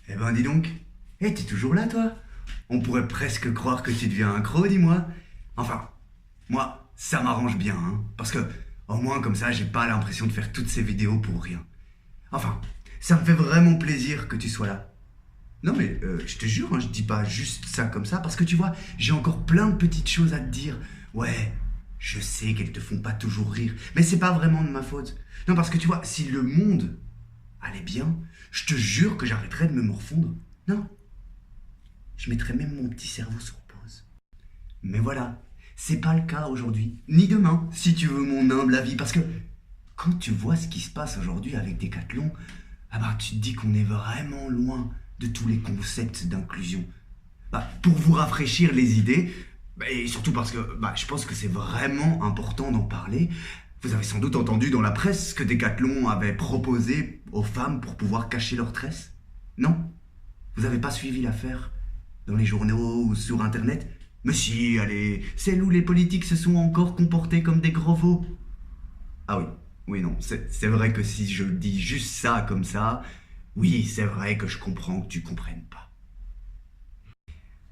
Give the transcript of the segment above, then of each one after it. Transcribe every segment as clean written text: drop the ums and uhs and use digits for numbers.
Eh ben dis donc, t'es toujours là toi? On pourrait presque croire que tu deviens un croc, dis-moi. Enfin, moi, ça m'arrange bien, hein, parce que au moins comme ça, j'ai pas l'impression de faire toutes ces vidéos pour rien. Enfin, ça me fait vraiment plaisir que tu sois là. Non mais, je te jure, hein, je dis pas juste ça comme ça, parce que tu vois, j'ai encore plein de petites choses à te dire. Ouais, je sais qu'elles te font pas toujours rire, mais c'est pas vraiment de ma faute. Non, parce que tu vois, si le monde allait bien, je te jure que j'arrêterais de me morfondre. Non, je mettrais même mon petit cerveau sur pause. Mais voilà, c'est pas le cas aujourd'hui, ni demain, si tu veux mon humble avis, parce que quand tu vois ce qui se passe aujourd'hui avec Decathlon, ah bah tu te dis qu'on est vraiment loin de tous les concepts d'inclusion. Bah, pour vous rafraîchir les idées, et surtout parce que je pense que c'est vraiment important d'en parler, vous avez sans doute entendu dans la presse que Decathlon avait proposé aux femmes pour pouvoir cacher leurs tresses. Non? Vous n'avez pas suivi l'affaire dans les journaux ou sur internet? Mais si, allez, celle où les politiques se sont encore comportés comme des gros veaux. Ah oui, oui non, c'est vrai que si je dis juste ça comme ça, oui, c'est vrai que je comprends que tu comprennes pas.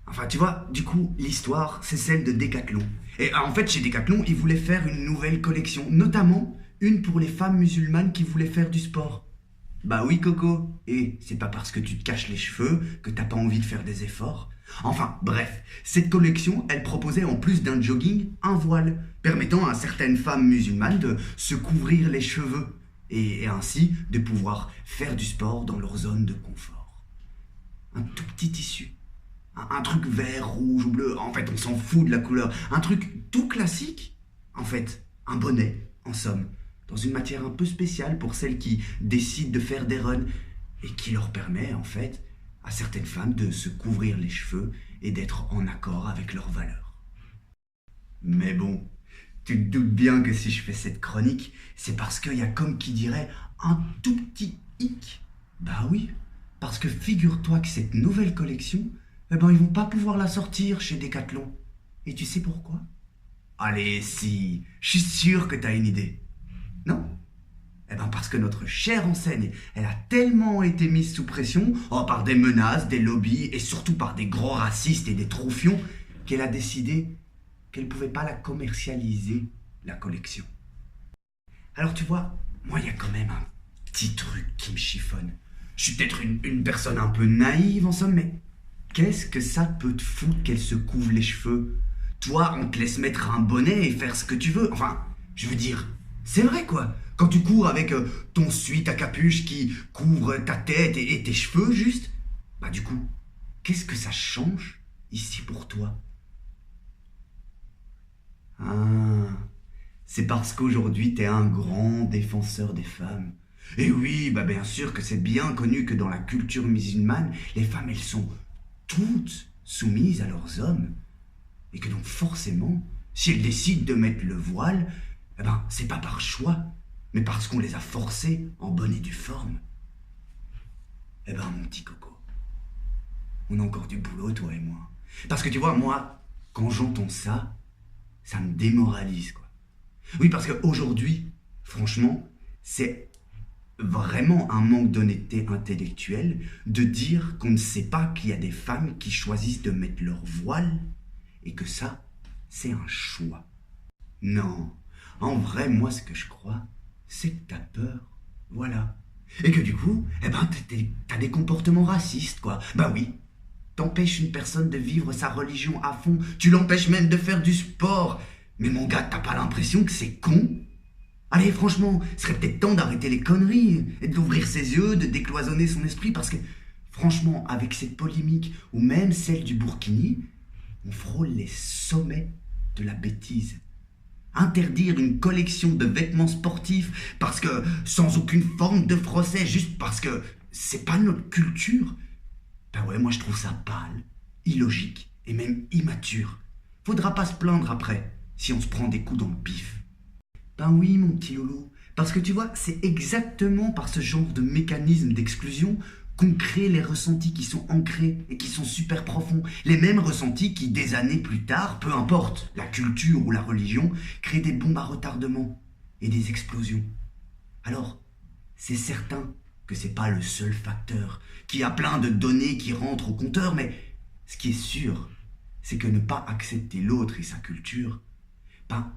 Enfin, tu vois, du coup, l'histoire, c'est celle de Decathlon. Et en fait, chez Decathlon, ils voulaient faire une nouvelle collection, notamment une pour les femmes musulmanes qui voulaient faire du sport. Bah oui, Coco. Et c'est pas parce que tu te caches les cheveux que t'as pas envie de faire des efforts. Enfin, bref, cette collection, elle proposait en plus d'un jogging, un voile, permettant à certaines femmes musulmanes de se couvrir les cheveux et ainsi de pouvoir faire du sport dans leur zone de confort. Un tout petit tissu. Un truc vert, rouge ou bleu, en fait on s'en fout de la couleur. Un truc tout classique, en fait, un bonnet, en somme, dans une matière un peu spéciale pour celles qui décident de faire des runs et qui leur permet en fait à certaines femmes de se couvrir les cheveux et d'être en accord avec leurs valeurs. Mais bon, tu te doutes bien que si je fais cette chronique, c'est parce qu'il y a comme qui dirait un tout petit hic. Bah oui, parce que figure-toi que cette nouvelle collection, eh ben ils vont pas pouvoir la sortir chez Decathlon. Et tu sais pourquoi? Allez, si, je suis sûr que t'as une idée. Non? Eh ben parce que notre chère enseigne, elle a tellement été mise sous pression, par des menaces, des lobbies et surtout par des gros racistes et des troufions, qu'elle a décidé qu'elle pouvait pas la commercialiser, la collection. Alors tu vois, moi il y a quand même un petit truc qui me chiffonne. Je suis peut-être une personne un peu naïve en somme, mais qu'est-ce que ça peut te foutre qu'elle se couvre les cheveux? Toi, on te laisse mettre un bonnet et faire ce que tu veux. Enfin, je veux dire, c'est vrai quoi. Quand tu cours avec ton suite à capuche qui couvre ta tête et tes cheveux juste, bah du coup, qu'est-ce que ça change ici pour toi? Ah, c'est parce qu'aujourd'hui t'es un grand défenseur des femmes. Et oui, bah bien sûr que c'est bien connu que dans la culture musulmane, les femmes elles sont toutes soumises à leurs hommes. Et que donc forcément, si elles décident de mettre le voile, eh ben c'est pas par choix, mais parce qu'on les a forcées en bonne et due forme. Eh ben mon petit coco, on a encore du boulot toi et moi. Parce que tu vois, moi, quand j'entends ça, ça me démoralise quoi. Oui, parce qu'aujourd'hui, franchement, c'est vraiment un manque d'honnêteté intellectuelle de dire qu'on ne sait pas qu'il y a des femmes qui choisissent de mettre leur voile et que ça, c'est un choix. Non, en vrai, moi, ce que je crois, c'est que t'as peur. Voilà. Et que du coup, eh ben, t'as des comportements racistes, quoi. Bah oui. T'empêches une personne de vivre sa religion à fond. Tu l'empêches même de faire du sport. Mais mon gars, t'as pas l'impression que c'est con? Allez, franchement, ce serait peut-être temps d'arrêter les conneries et d'ouvrir ses yeux, de décloisonner son esprit, parce que, franchement, avec cette polémique, ou même celle du Burkini, on frôle les sommets de la bêtise. Interdire une collection de vêtements sportifs parce que sans aucune forme de procès, juste parce que c'est pas notre culture, ben ouais, moi je trouve ça pâle, illogique et même immature. Faudra pas se plaindre après si on se prend des coups dans le pif. Ben oui, mon petit loulou, parce que tu vois, c'est exactement par ce genre de mécanisme d'exclusion qu'on crée les ressentis qui sont ancrés et qui sont super profonds. Les mêmes ressentis qui, des années plus tard, peu importe la culture ou la religion, créent des bombes à retardement et des explosions. Alors, c'est certain que c'est pas le seul facteur, qu'il y a plein de données qui rentrent au compteur, mais ce qui est sûr, c'est que ne pas accepter l'autre et sa culture, ben,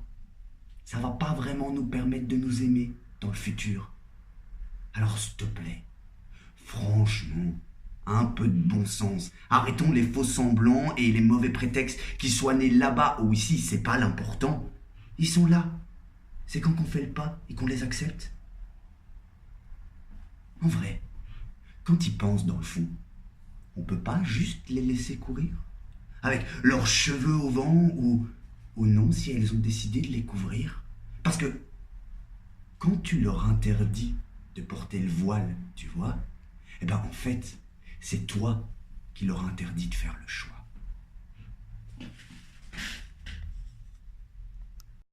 ça va pas vraiment nous permettre de nous aimer dans le futur. Alors s'il te plaît, franchement, un peu de bon sens. Arrêtons les faux semblants et les mauvais prétextes, qu'ils soient nés là-bas ou ici, c'est pas l'important. Ils sont là. C'est quand qu'on fait le pas et qu'on les accepte. En vrai, quand ils pensent dans le fond, on peut pas juste les laisser courir avec leurs cheveux au vent ou non si elles ont décidé de les couvrir. Parce que quand tu leur interdis de porter le voile, tu vois, eh ben en fait, c'est toi qui leur interdis de faire le choix.